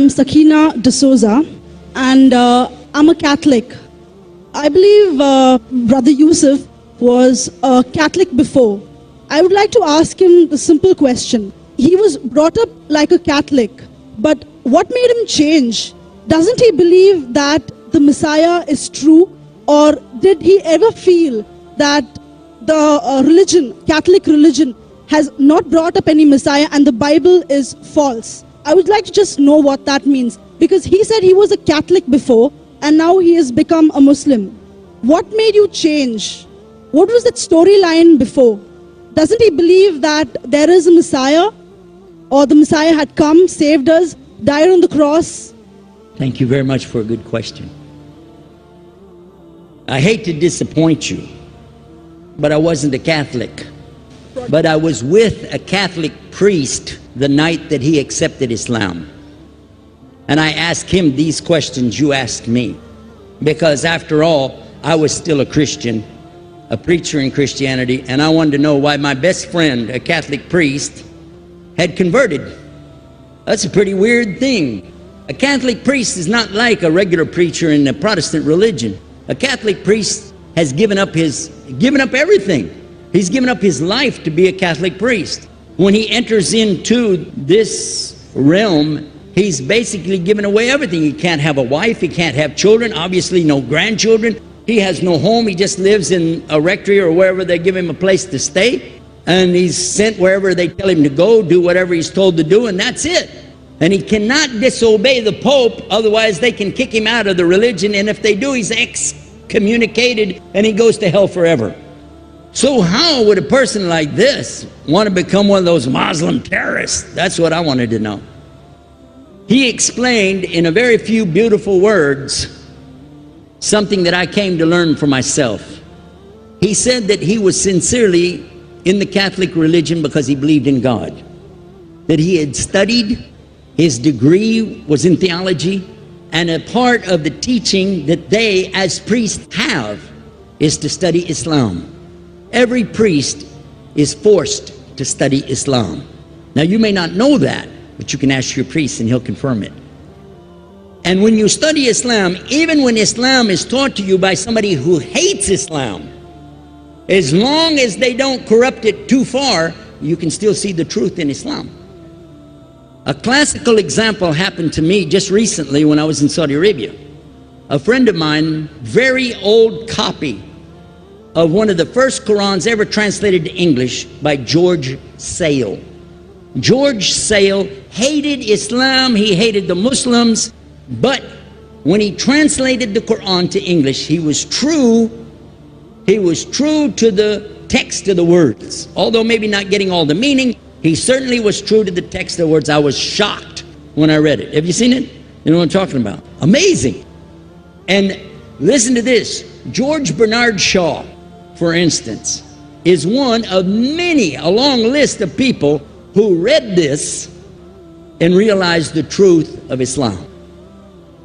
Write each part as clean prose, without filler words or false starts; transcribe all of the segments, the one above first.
I'm Sakina D'Souza, and I'm a Catholic. I believe Brother Yusuf was a Catholic before. I would like to ask him the simple question. He was brought up like a Catholic, but what made him change? Doesn't he believe that the Messiah is true, or did he ever feel that the religion, Catholic religion, has not brought up any Messiah and the Bible is false? I would like to just know what that means, because he said he was a Catholic before and now he has become a Muslim. What made you change? What was that storyline before? Doesn't he believe that there is a Messiah, or the Messiah had come, saved us, died on the cross? Thank you very much for a good question. I hate to disappoint you, but I wasn't a Catholic. But I was with a Catholic priest the night that he accepted Islam. And I asked him these questions you asked me. Because after all, I was still a Christian, a preacher in Christianity, and I wanted to know why my best friend, a Catholic priest, had converted. That's a pretty weird thing. A Catholic priest is not like a regular preacher in the Protestant religion. A Catholic priest has given up everything. He's given up his life to be a Catholic priest. When he enters into this realm, he's basically given away everything. He can't have a wife, he can't have children, obviously no grandchildren. He has no home, he just lives in a rectory or wherever they give him a place to stay. And he's sent wherever they tell him to go, do whatever he's told to do, and that's it. And he cannot disobey the Pope, otherwise they can kick him out of the religion, and if they do, he's excommunicated and he goes to hell forever. So how would a person like this want to become one of those Muslim terrorists? That's what I wanted to know. He explained in a very few beautiful words something that I came to learn for myself. He said that he was sincerely in the Catholic religion because he believed in God, that he had studied, his degree was in theology, and a part of the teaching that they as priests have is to study Islam. Every priest is forced to study Islam. Now you may not know that, but you can ask your priest and he'll confirm it. And when you study Islam, even when Islam is taught to you by somebody who hates Islam, as long as they don't corrupt it too far, you can still see the truth in Islam. A classical example happened to me just recently when I was in Saudi Arabia. A friend of mine, very old copy of one of the first Qurans ever translated to English by George Sale. George Sale hated Islam, he hated the Muslims, but when he translated the Quran to English, he was true to the text of the words. Although maybe not getting all the meaning, he certainly was true to the text of the words. I was shocked when I read it. Have you seen it? You know what I'm talking about? Amazing. And listen to this. George Bernard Shaw, for instance, is one of many, a long list of people who read this and realized the truth of Islam.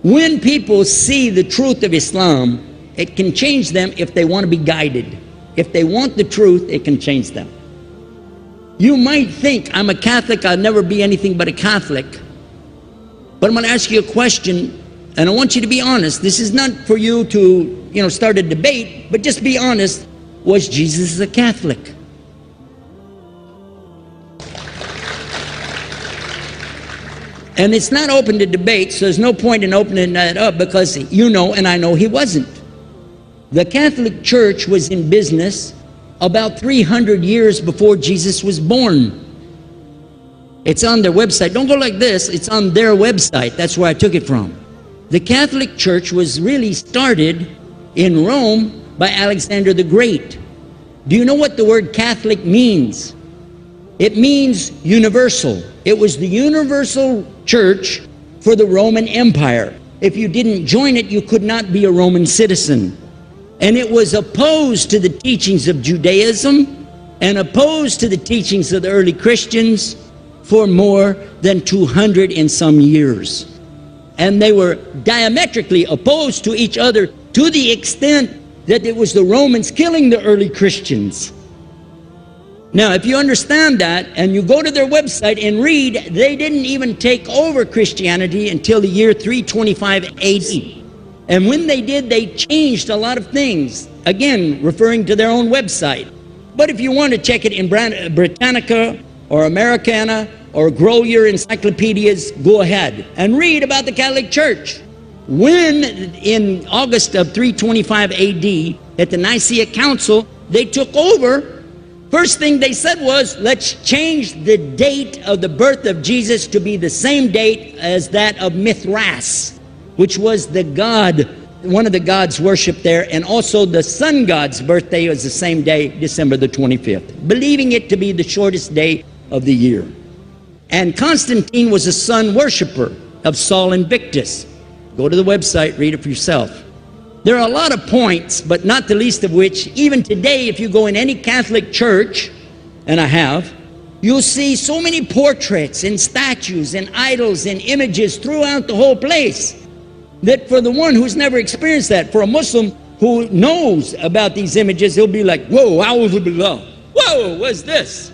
When people see the truth of Islam, it can change them if they want to be guided. If they want the truth, it can change them. You might think, I'm a Catholic, I'll never be anything but a Catholic. But I'm going to ask you a question, and I want you to be honest. This is not for you to, start a debate, but just be honest. Was Jesus a Catholic? And it's not open to debate, so there's no point in opening that up, because you know and I know he wasn't. The Catholic Church was in business about 300 years before Jesus was born. It's on their website. Don't go like this. It's on their website. That's where I took it from. The Catholic Church was really started in Rome by Alexander the Great. Do you know what the word Catholic means? It means universal. It was the universal church for the Roman Empire. If you didn't join it, you could not be a Roman citizen. And it was opposed to the teachings of Judaism and opposed to the teachings of the early Christians for more than 200 and some years. And they were diametrically opposed to each other to the extent that it was the Romans killing the early Christians. Now, if you understand that and you go to their website and read, they didn't even take over Christianity until the year 325 AD. And when they did, they changed a lot of things, again, referring to their own website. But if you want to check it in Britannica or Americana or grow your encyclopedias, go ahead and read about the Catholic Church. When in August of 325 AD at the Nicaea Council, they took over, first thing they said was, let's change the date of the birth of Jesus to be the same date as that of Mithras, which was the god, one of the gods worshipped there, and also the sun god's birthday was the same day, December the 25th, believing it to be the shortest day of the year. And Constantine was a sun worshiper of Sol Invictus. Go to the website, read it for yourself. There are a lot of points, but not the least of which, even today, if you go in any Catholic church, and I have, you'll see so many portraits and statues and idols and images throughout the whole place, that for the one who's never experienced that, for a Muslim who knows about these images, he'll be like, whoa, a'udhu billah. Whoa, what's this?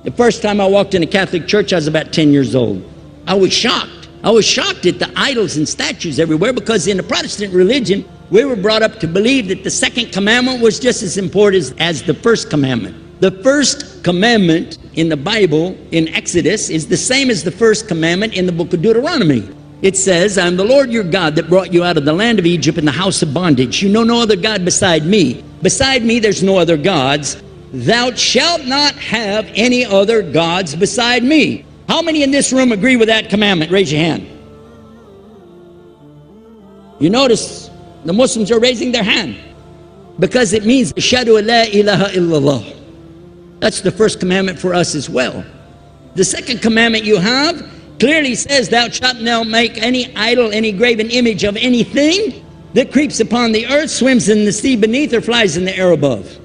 The first time I walked in a Catholic church, I was about 10 years old. I was shocked. I was shocked at the idols and statues everywhere, because in the Protestant religion, we were brought up to believe that the second commandment was just as important as the first commandment. The first commandment in the Bible, in Exodus, is the same as the first commandment in the book of Deuteronomy. It says, I am the Lord your God that brought you out of the land of Egypt in the house of bondage. You know no other God beside me. Beside me there's no other gods. Thou shalt not have any other gods beside me. How many in this room agree with that commandment? Raise your hand. You notice the Muslims are raising their hand because it means Ashhadu an la ilaha illallah. That's the first commandment for us as well. The second commandment you have clearly says, thou shalt not make any idol, any graven image of anything that creeps upon the earth, swims in the sea beneath, or flies in the air above.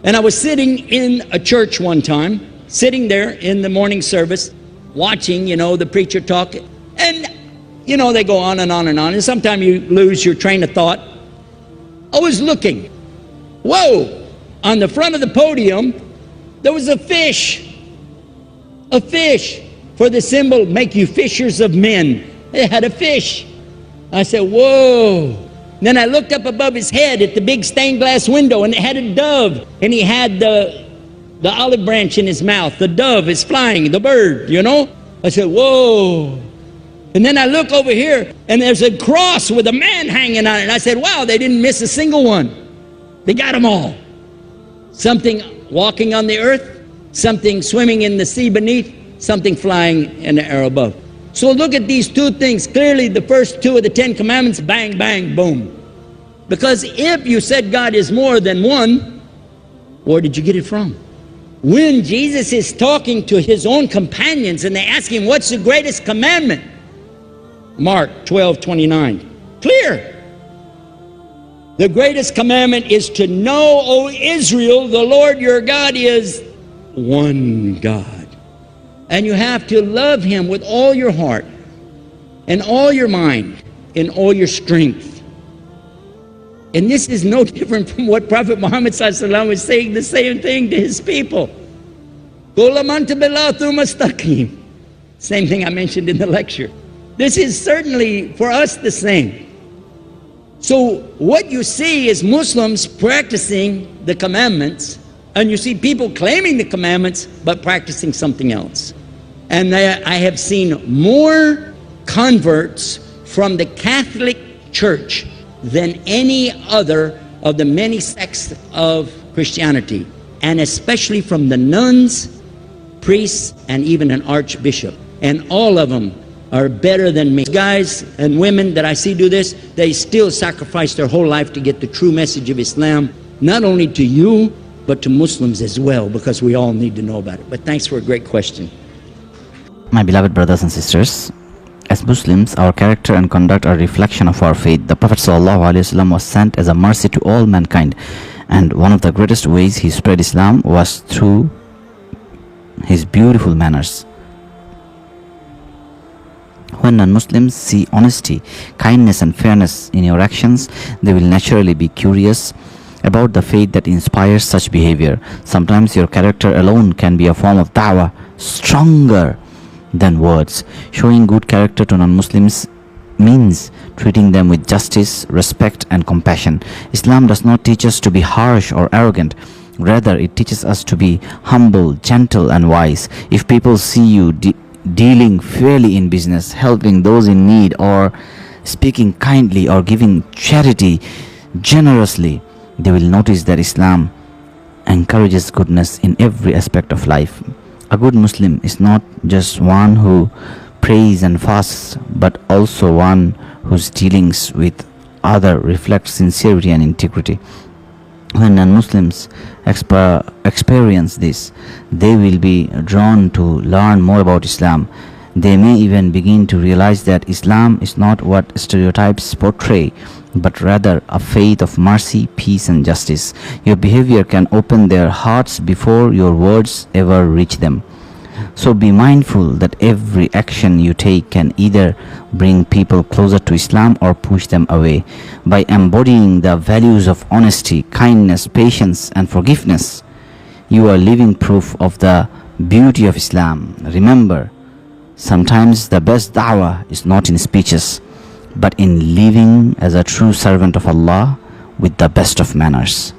And I was sitting in a church one time, sitting there in the morning service, watching, the preacher talk, and, they go on and on and on, and sometimes you lose your train of thought. I was looking. Whoa! On the front of the podium, there was a fish. A fish. For the symbol, make you fishers of men. It had a fish. I said, whoa. Then I looked up above his head at the big stained glass window, and it had a dove, and he had the olive branch in his mouth. The dove is flying, the bird, I said, whoa. And then I look over here, and there's a cross with a man hanging on it. And I said, wow, they didn't miss a single one. They got them all. Something walking on the earth, something swimming in the sea beneath, something flying in the air above. So look at these two things. Clearly, the first two of the 10 commandments, bang, bang, boom. Because if you said God is more than one, where did you get it from? When Jesus is talking to his own companions and they ask him, what's the greatest commandment? Mark 12:29. Clear. The greatest commandment is to know, O Israel, the Lord your God is one God. And you have to love him with all your heart and all your mind and all your strength. And this is no different from what Prophet Muhammad ﷺ was saying, the same thing to his people. Same thing I mentioned in the lecture. This is certainly for us the same. So what you see is Muslims practicing the commandments, and you see people claiming the commandments but practicing something else. And I have seen more converts from the Catholic Church than any other of the many sects of Christianity, and especially from the nuns, priests, and even an archbishop. And all of them are better than me. Guys and women that I see do this, they still sacrifice their whole life to get the true message of Islam, not only to you, but to Muslims as well, because we all need to know about it. But thanks for a great question. My beloved brothers and sisters, as Muslims, our character and conduct are a reflection of our faith. The Prophet ﷺ was sent as a mercy to all mankind, and one of the greatest ways he spread Islam was through his beautiful manners. When non-Muslims see honesty, kindness and fairness in your actions, they will naturally be curious about the faith that inspires such behavior. Sometimes your character alone can be a form of da'wah, stronger than words. Showing good character to non-Muslims means treating them with justice, respect, and compassion. Islam does not teach us to be harsh or arrogant. Rather, it teaches us to be humble, gentle, and wise. If people see you dealing fairly in business, helping those in need, or speaking kindly or giving charity generously, they will notice that Islam encourages goodness in every aspect of life. A good Muslim is not just one who prays and fasts, but also one whose dealings with others reflect sincerity and integrity. When non-Muslims experience this, they will be drawn to learn more about Islam. They may even begin to realize that Islam is not what stereotypes portray, but rather a faith of mercy, peace, and justice. Your behavior can open their hearts before your words ever reach them. So be mindful that every action you take can either bring people closer to Islam or push them away. By embodying the values of honesty, kindness, patience, and forgiveness, you are living proof of the beauty of Islam. Remember, sometimes the best da'wah is not in speeches, but in living as a true servant of Allah with the best of manners.